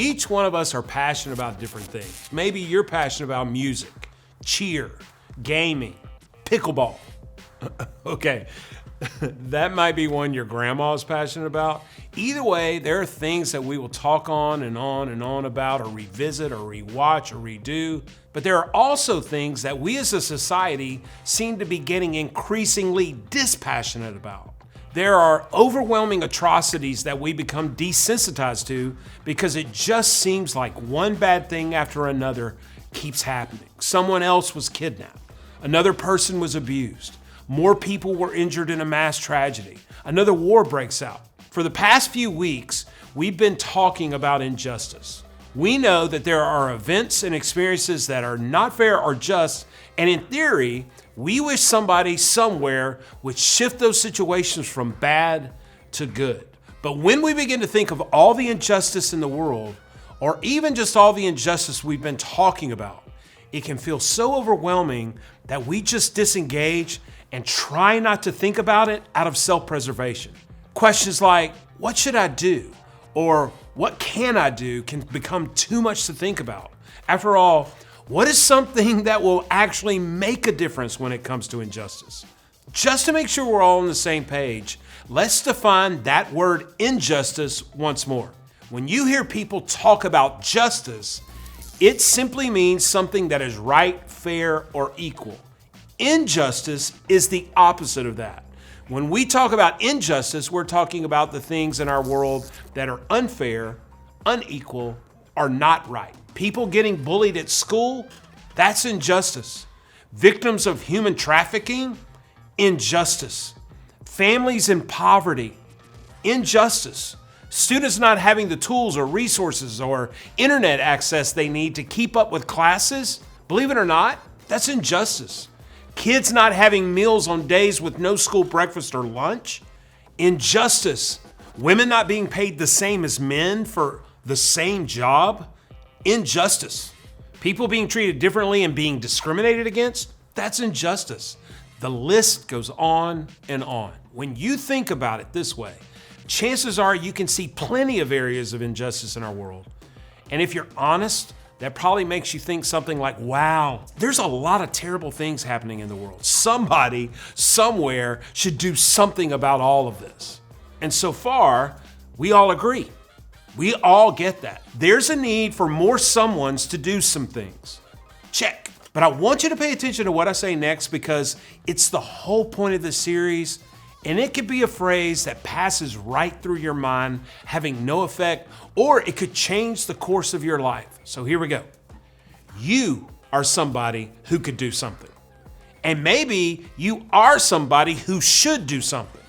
Each one of us are passionate about different things. Maybe you're passionate about music, cheer, gaming, pickleball. Okay, that might be one your grandma is passionate about. Either way, there are things that we will talk on and on and on about, or revisit, or rewatch, or redo. But there are also things that we as a society seem to be getting increasingly dispassionate about. There are overwhelming atrocities that we become desensitized to because it just seems like one bad thing after another keeps happening. Someone else was kidnapped. Another person was abused. More people were injured in a mass tragedy. Another war breaks out. For the past few weeks, we've been talking about injustice. We know that there are events and experiences that are not fair or just, and in theory, we wish somebody somewhere would shift those situations from bad to good. But when we begin to think of all the injustice in the world, or even just all the injustice we've been talking about, it can feel so overwhelming that we just disengage and try not to think about it out of self-preservation. Questions like, what should I do? Or what can I do can become too much to think about. After all, what is something that will actually make a difference when it comes to injustice? Just to make sure we're all on the same page, let's define that word injustice once more. When you hear people talk about justice, it simply means something that is right, fair, or equal. Injustice is the opposite of that. When we talk about injustice, we're talking about the things in our world that are unfair, unequal, or not right. People getting bullied at school, that's injustice. Victims of human trafficking, injustice. Families in poverty, injustice. Students not having the tools or resources or internet access they need to keep up with classes, believe it or not, that's injustice. Kids not having meals on days with no school breakfast or lunch, injustice. Women not being paid the same as men for the same job, injustice. People being treated differently and being discriminated against, that's injustice. The list goes on and on. When you think about it this way, chances are you can see plenty of areas of injustice in our world. And if you're honest, that probably makes you think something like, wow, there's a lot of terrible things happening in the world. Somebody, somewhere should do something about all of this. And so far, we all agree. We all get that. There's a need for more someones to do some things. Check. But I want you to pay attention to what I say next because it's the whole point of this series, and it could be a phrase that passes right through your mind, having no effect, or it could change the course of your life. So here we go. You are somebody who could do something. And maybe you are somebody who should do something.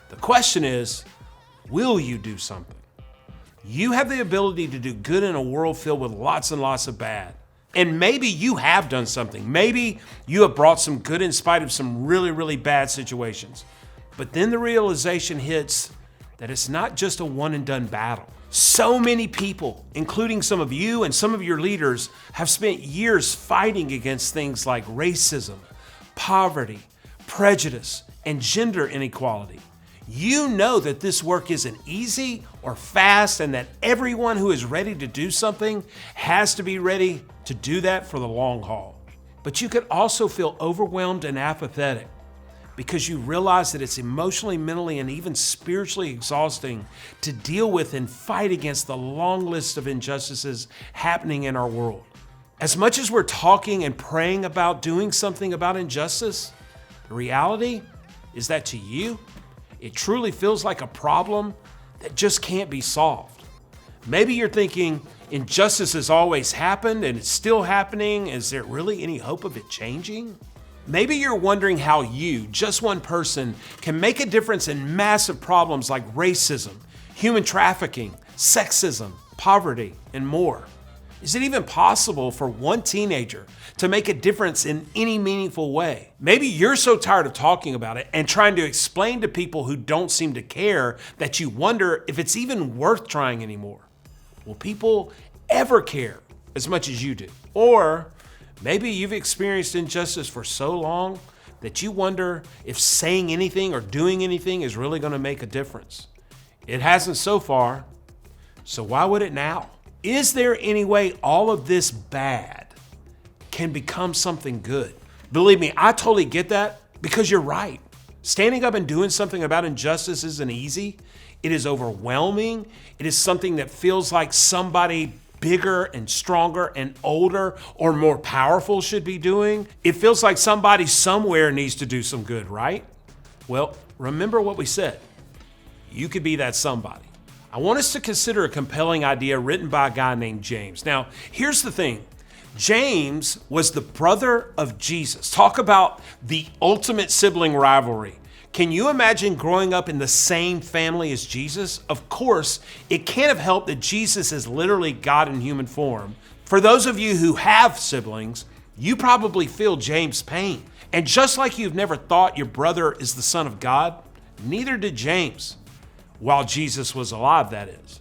The question is, will you do something? You have the ability to do good in a world filled with lots and lots of bad. And maybe you have done something. Maybe you have brought some good in spite of some really, really bad situations. But then the realization hits that it's not just a one and done battle. So many people, including some of you and some of your leaders, have spent years fighting against things like racism, poverty, prejudice, and gender inequality. You know that this work isn't easy or fast, and that everyone who is ready to do something has to be ready to do that for the long haul. But you could also feel overwhelmed and apathetic because you realize that it's emotionally, mentally, and even spiritually exhausting to deal with and fight against the long list of injustices happening in our world. As much as we're talking and praying about doing something about injustice, the reality is that to you, it truly feels like a problem that just can't be solved. Maybe you're thinking, injustice has always happened and it's still happening. Is there really any hope of it changing? Maybe you're wondering how you, just one person, can make a difference in massive problems like racism, human trafficking, sexism, poverty, and more. Is it even possible for one teenager to make a difference in any meaningful way? Maybe you're so tired of talking about it and trying to explain to people who don't seem to care that you wonder if it's even worth trying anymore. Will people ever care as much as you do? Or maybe you've experienced injustice for so long that you wonder if saying anything or doing anything is really going to make a difference. It hasn't so far, so why would it now? Is there any way all of this bad can become something good? Believe me, I totally get that because you're right. Standing up and doing something about injustice isn't easy. It is overwhelming. It is something that feels like somebody bigger and stronger and older or more powerful should be doing. It feels like somebody somewhere needs to do some good, right? Well, remember what we said. You could be that somebody. I want us to consider a compelling idea written by a guy named James. Now, here's the thing. James was the brother of Jesus. Talk about the ultimate sibling rivalry. Can you imagine growing up in the same family as Jesus? Of course, it can't have helped that Jesus is literally God in human form. For those of you who have siblings, you probably feel James' pain. And just like you've never thought your brother is the Son of God, neither did James, while Jesus was alive, that is.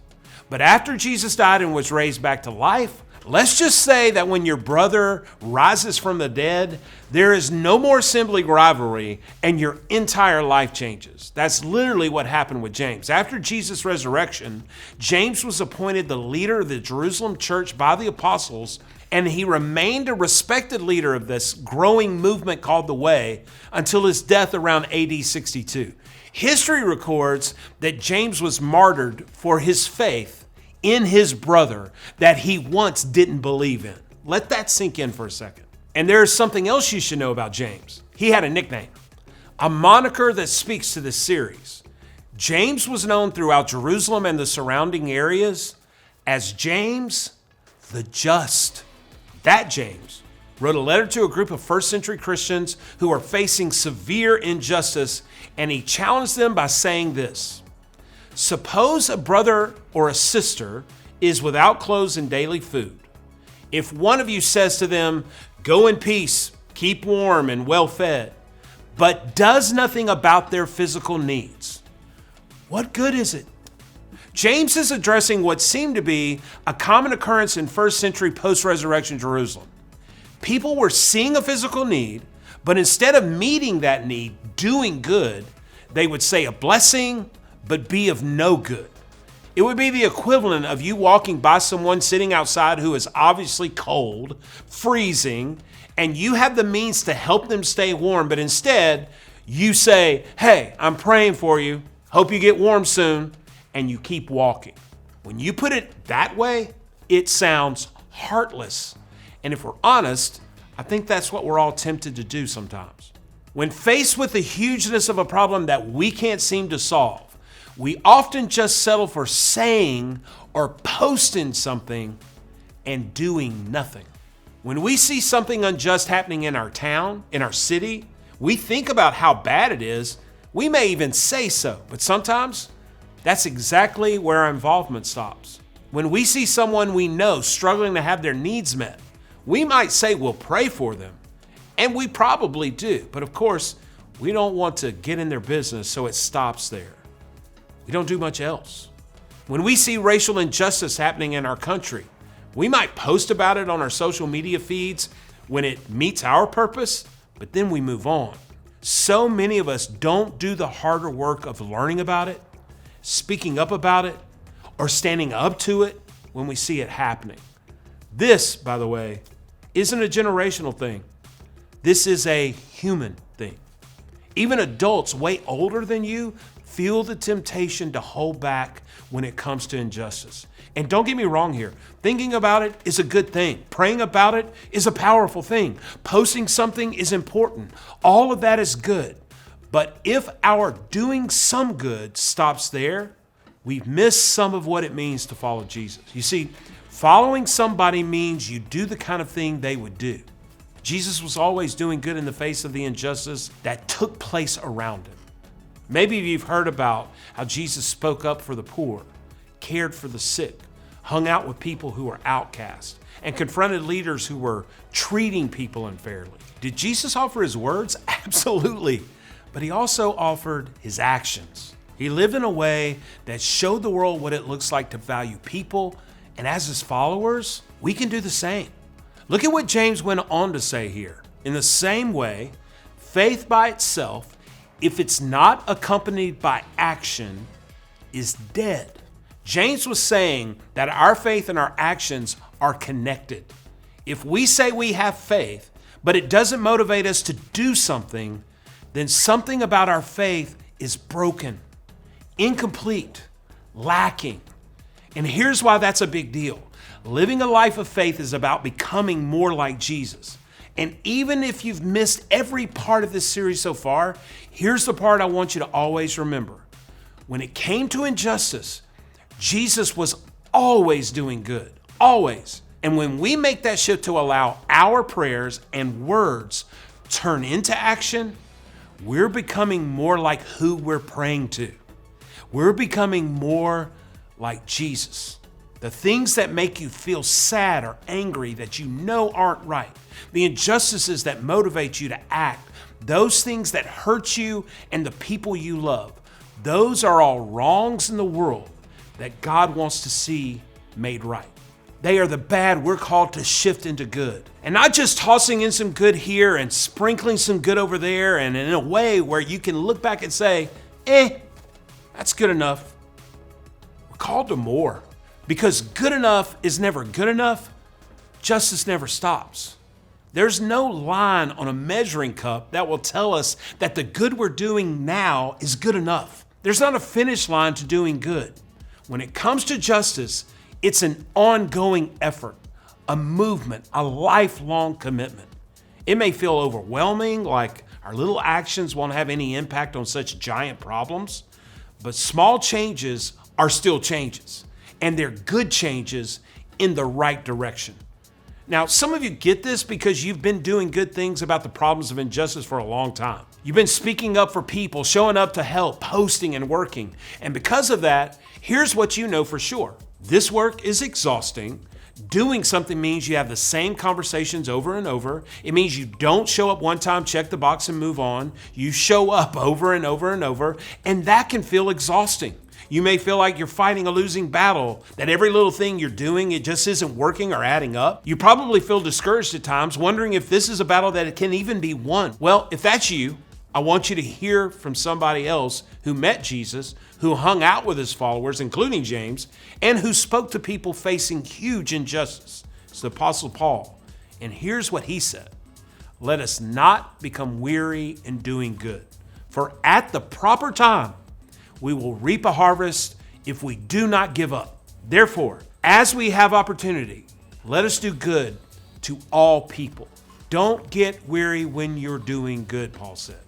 But after Jesus died and was raised back to life, let's just say that when your brother rises from the dead, there is no more sibling rivalry and your entire life changes. That's literally what happened with James. After Jesus' resurrection, James was appointed the leader of the Jerusalem church by the apostles, and he remained a respected leader of this growing movement called the Way until his death around AD 62. History records that James was martyred for his faith in his brother that he once didn't believe in. Let that sink in for a second. And there's something else you should know about James. He had a nickname, a moniker that speaks to this series. James was known throughout Jerusalem and the surrounding areas as James the Just. That James wrote a letter to a group of first century Christians who are facing severe injustice, and he challenged them by saying this: suppose a brother or a sister is without clothes and daily food. If one of you says to them, "Go in peace, keep warm and well fed," but does nothing about their physical needs, what good is it? James is addressing what seemed to be a common occurrence in first century post-resurrection Jerusalem. People were seeing a physical need, but instead of meeting that need, doing good, they would say a blessing, but be of no good. It would be the equivalent of you walking by someone sitting outside who is obviously cold, freezing, and you have the means to help them stay warm, but instead you say, "Hey, I'm praying for you. Hope you get warm soon," and you keep walking. When you put it that way, it sounds heartless. And if we're honest, I think that's what we're all tempted to do sometimes. When faced with the hugeness of a problem that we can't seem to solve, we often just settle for saying or posting something and doing nothing. When we see something unjust happening in our town, in our city, we think about how bad it is. We may even say so, but sometimes that's exactly where our involvement stops. When we see someone we know struggling to have their needs met, we might say we'll pray for them, and we probably do, but of course, we don't want to get in their business, so it stops there. We don't do much else. When we see racial injustice happening in our country, we might post about it on our social media feeds when it meets our purpose, but then we move on. So many of us don't do the harder work of learning about it, speaking up about it, or standing up to it when we see it happening. This, by the way, isn't a generational thing. This is a human thing. Even adults way older than you feel the temptation to hold back when it comes to injustice. And don't get me wrong here. Thinking about it is a good thing. Praying about it is a powerful thing. Posting something is important. All of that is good. But if our doing some good stops there, we've missed some of what it means to follow Jesus. You see, following somebody means you do the kind of thing they would do. Jesus was always doing good in the face of the injustice that took place around him. Maybe you've heard about how Jesus spoke up for the poor, cared for the sick, hung out with people who were outcast, and confronted leaders who were treating people unfairly. Did Jesus offer his words? Absolutely. But he also offered his actions. He lived in a way that showed the world what it looks like to value people, and as his followers, we can do the same. Look at what James went on to say here. In the same way, faith by itself, if it's not accompanied by action, is dead. James was saying that our faith and our actions are connected. If we say we have faith, but it doesn't motivate us to do something, then something about our faith is broken, incomplete, lacking. And here's why that's a big deal. Living a life of faith is about becoming more like Jesus. And even if you've missed every part of this series so far, here's the part I want you to always remember. When it came to injustice, Jesus was always doing good, always. And when we make that shift to allow our prayers and words turn into action, we're becoming more like who we're praying to. We're becoming more like Jesus. The things that make you feel sad or angry that you know aren't right, the injustices that motivate you to act, those things that hurt you and the people you love, those are all wrongs in the world that God wants to see made right. They are the bad we're called to shift into good. And not just tossing in some good here and sprinkling some good over there, and in a way where you can look back and say, that's good enough. We're called to more. Because good enough is never good enough, justice never stops. There's no line on a measuring cup that will tell us that the good we're doing now is good enough. There's not a finish line to doing good. When it comes to justice, it's an ongoing effort, a movement, a lifelong commitment. It may feel overwhelming, like our little actions won't have any impact on such giant problems, but small changes are still changes, and they're good changes in the right direction. Now, some of you get this because you've been doing good things about the problems of injustice for a long time. You've been speaking up for people, showing up to help, posting and working. And because of that, here's what you know for sure. This work is exhausting. Doing something means you have the same conversations over and over. It means you don't show up one time, check the box and move on. You show up over and over and over, and that can feel exhausting. You may feel like you're fighting a losing battle, that every little thing you're doing, it just isn't working or adding up. You probably feel discouraged at times, wondering if this is a battle that it can even be won. Well, if that's you, I want you to hear from somebody else who met Jesus, who hung out with his followers, including James, and who spoke to people facing huge injustice. It's the Apostle Paul. And here's what he said. Let us not become weary in doing good, for at the proper time, we will reap a harvest if we do not give up. Therefore, as we have opportunity, let us do good to all people. Don't get weary when you're doing good, Paul said.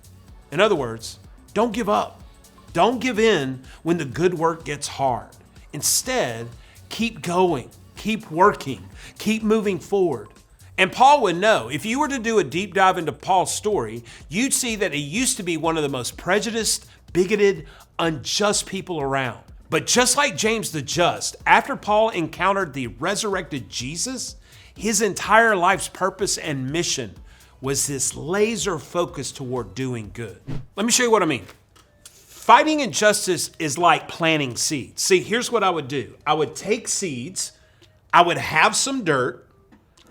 In other words, don't give up. Don't give in when the good work gets hard. Instead, keep going, keep working, keep moving forward. And Paul would know, if you were to do a deep dive into Paul's story, you'd see that he used to be one of the most prejudiced, bigoted, unjust people around. But just like James the Just, after Paul encountered the resurrected Jesus, his entire life's purpose and mission was this laser focus toward doing good. Let me show you what I mean. Fighting injustice is like planting seeds. See, here's what I would do. I would take seeds, I would have some dirt,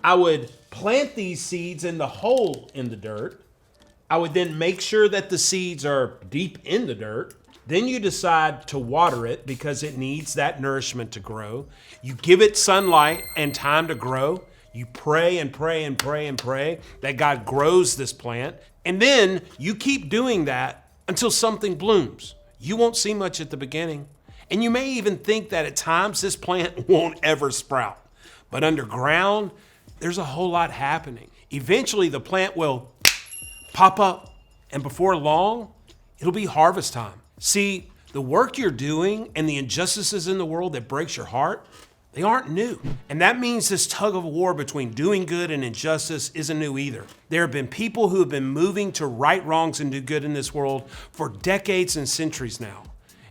I would plant these seeds in the hole in the dirt. I would then make sure that the seeds are deep in the dirt. Then you decide to water it because it needs that nourishment to grow. You give it sunlight and time to grow. You pray and pray and pray and pray that God grows this plant. And then you keep doing that until something blooms. You won't see much at the beginning. And you may even think that at times this plant won't ever sprout. But underground, there's a whole lot happening. Eventually the plant will pop up, and before long, it'll be harvest time. See, the work you're doing and the injustices in the world that breaks your heart, they aren't new. And that means this tug of war between doing good and injustice isn't new either. There have been people who have been moving to right wrongs and do good in this world for decades and centuries now.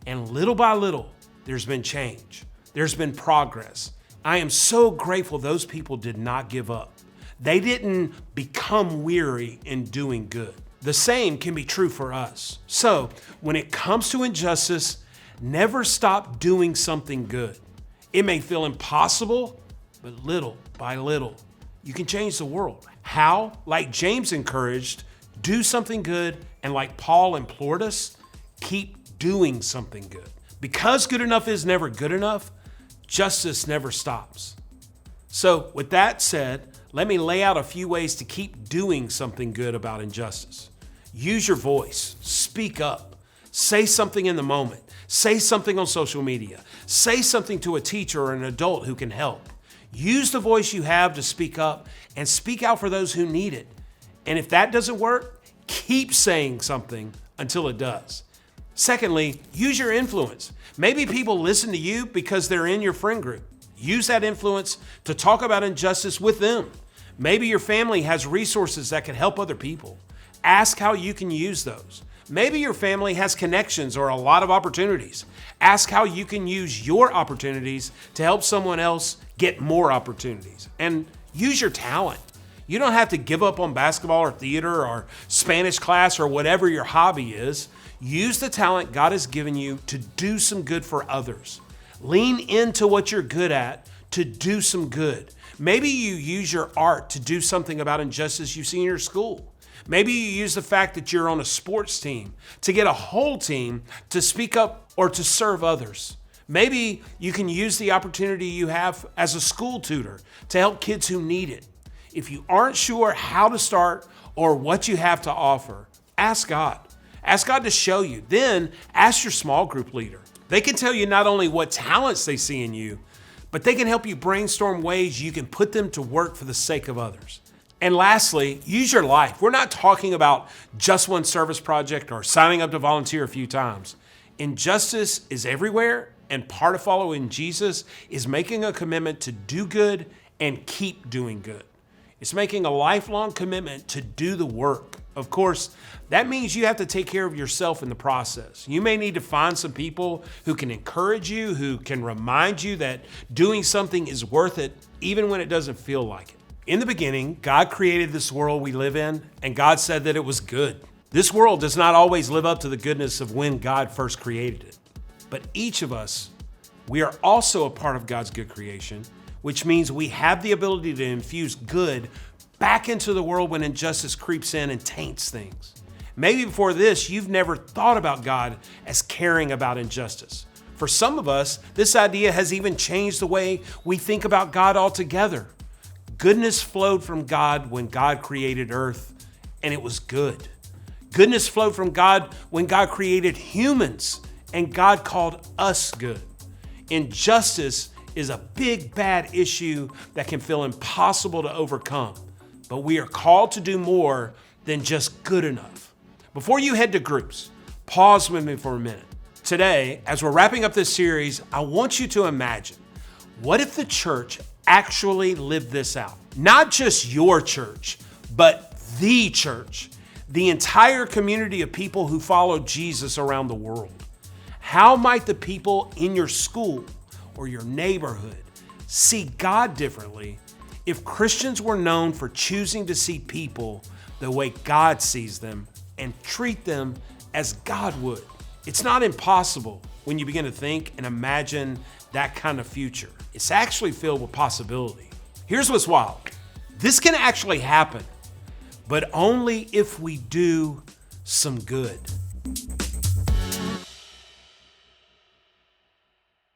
And little by little, there's been change. There's been progress. I am so grateful those people did not give up. They didn't become weary in doing good. The same can be true for us. So when it comes to injustice, never stop doing something good. It may feel impossible, but little by little, you can change the world. How? Like James encouraged, do something good, and like Paul implored us, keep doing something good. Because good enough is never good enough, justice never stops. So with that said, let me lay out a few ways to keep doing something good about injustice. Use your voice, speak up, say something in the moment, say something on social media, say something to a teacher or an adult who can help. Use the voice you have to speak up and speak out for those who need it. And if that doesn't work, keep saying something until it does. Secondly, use your influence. Maybe people listen to you because they're in your friend group. Use that influence to talk about injustice with them. Maybe your family has resources that can help other people. Ask how you can use those. Maybe your family has connections or a lot of opportunities. Ask how you can use your opportunities to help someone else get more opportunities. And use your talent. You don't have to give up on basketball or theater or Spanish class or whatever your hobby is. Use the talent God has given you to do some good for others. Lean into what you're good at to do some good. Maybe you use your art to do something about injustice you see in your school. Maybe you use the fact that you're on a sports team to get a whole team to speak up or to serve others. Maybe you can use the opportunity you have as a school tutor to help kids who need it. If you aren't sure how to start or what you have to offer, ask God. Ask God to show you. Then ask your small group leader. They can tell you not only what talents they see in you, but they can help you brainstorm ways you can put them to work for the sake of others. And lastly, use your life. We're not talking about just one service project or signing up to volunteer a few times. Injustice is everywhere, and part of following Jesus is making a commitment to do good and keep doing good. It's making a lifelong commitment to do the work. Of course, that means you have to take care of yourself in the process. You may need to find some people who can encourage you, who can remind you that doing something is worth it, even when it doesn't feel like it. In the beginning, God created this world we live in, and God said that it was good. This world does not always live up to the goodness of when God first created it. But each of us, we are also a part of God's good creation, which means we have the ability to infuse good back into the world when injustice creeps in and taints things. Maybe before this, you've never thought about God as caring about injustice. For some of us, this idea has even changed the way we think about God altogether. Goodness flowed from God when God created earth, and it was good. Goodness flowed from God when God created humans, and God called us good. Injustice is a big, bad issue that can feel impossible to overcome, but we are called to do more than just good enough. Before you head to groups, pause with me for a minute. Today, as we're wrapping up this series, I want you to imagine, what if the church actually lived this out? Not just your church, but the church, the entire community of people who follow Jesus around the world. How might the people in your school or your neighborhood see God differently if Christians were known for choosing to see people the way God sees them and treat them as God would? It's not impossible when you begin to think and imagine that kind of future. It's actually filled with possibility. Here's what's wild. This can actually happen, but only if we do some good.